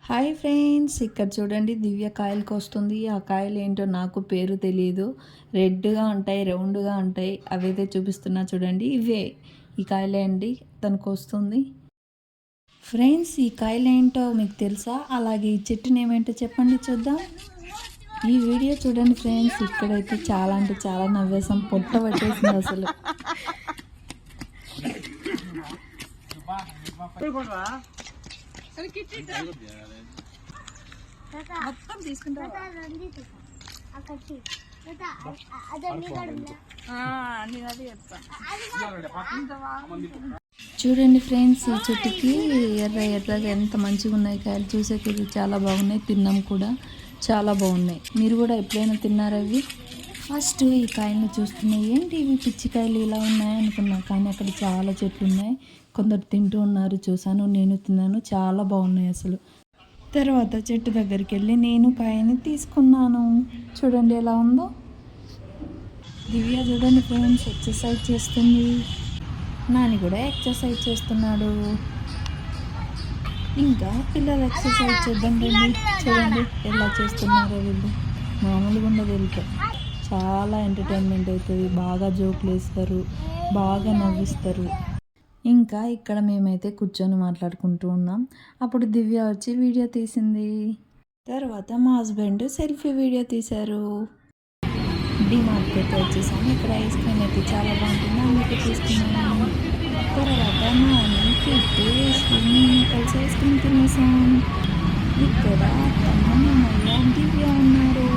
Hi friends, ఇక్కడ చూడండి దివ్య కాయలు కోస్తుంది. ఆ కాయలు ఏంటో నాకు పేరు తెలియదు. రెడ్గా ఉంటాయి, రౌండ్గా ఉంటాయి. అవైతే చూపిస్తున్నా చూడండి. ఇవే ఈ కాయలే అండి తను కోస్తుంది. ఫ్రెండ్స్, ఈ కాయలు ఏంటో మీకు తెలుసా? అలాగే ఈ చెట్టుని ఏమేంటో చెప్పండి చూద్దాం. ఈ వీడియో చూడండి ఫ్రెండ్స్. ఇక్కడైతే చాలా అంటే చాలా నవ్వేసాం. పొట్ట పట్టేసింది అసలు. మొత్తం తీసుకుంటా చూడండి ఫ్రెండ్స్, ఈ చెట్టుకి ఎర్రగా ఎంత మంచిగా ఉన్నాయి కాయలు. చూసేకి చాలా బాగున్నాయి. తిన్నాం కూడా, చాలా బాగున్నాయి. మీరు కూడా ఎప్పుడైనా తిన్నారా ఇవి? ఫస్ట్ ఈ కాయలను చూస్తున్నాయి, ఏంటి ఇవి పిచ్చికాయలు ఇలా ఉన్నాయి అనుకున్నా. కానీ అక్కడ చాలా చెట్లు ఉన్నాయి. కొందరు తింటూ ఉన్నారు, చూసాను, నేను తిన్నాను. చాలా బాగున్నాయి అసలు. తర్వాత చెట్టు దగ్గరికి వెళ్ళి నేను కాయని తీసుకున్నాను. చూడండి ఎలా ఉందో. దివ్య చూడండి ఫ్రెండ్స్, ఎక్సర్సైజ్ చేస్తుంది. నాని కూడా ఎక్సర్సైజ్ చేస్తున్నాడు. ఇంకా పిల్లలు ఎక్సర్సైజ్ చేద్దాం రండి. చూడండి ఎలా చేస్తున్నారో వీళ్ళు. మామూలుగా ఉండదు వెళ్తే. చాలా ఎంటర్టైన్మెంట్ అవుతుంది. బాగా జోకులు వేస్తారు, బాగా నవ్విస్తారు. ఇంకా ఇక్కడ మేమైతే కూర్చొని మాట్లాడుకుంటూ ఉన్నాం. అప్పుడు దివ్య వచ్చి వీడియో తీసింది. తర్వాత మా హస్బెండ్ సెల్ఫీ వీడియో తీశారు. డిమార్ట్కి అయితే వచ్చేసాము. ఇక్కడ ఐస్ క్రీమ్ అయితే చాలా బాగుంటుంది, అందుకే తీసుకున్నాము. తర్వాత నాని కిట్టు కలిసి ఐస్ క్రీమ్ తినేసాం. ఇక్కడ అత్తమ్మ, మామయ్య, దివ్య ఉన్నారు.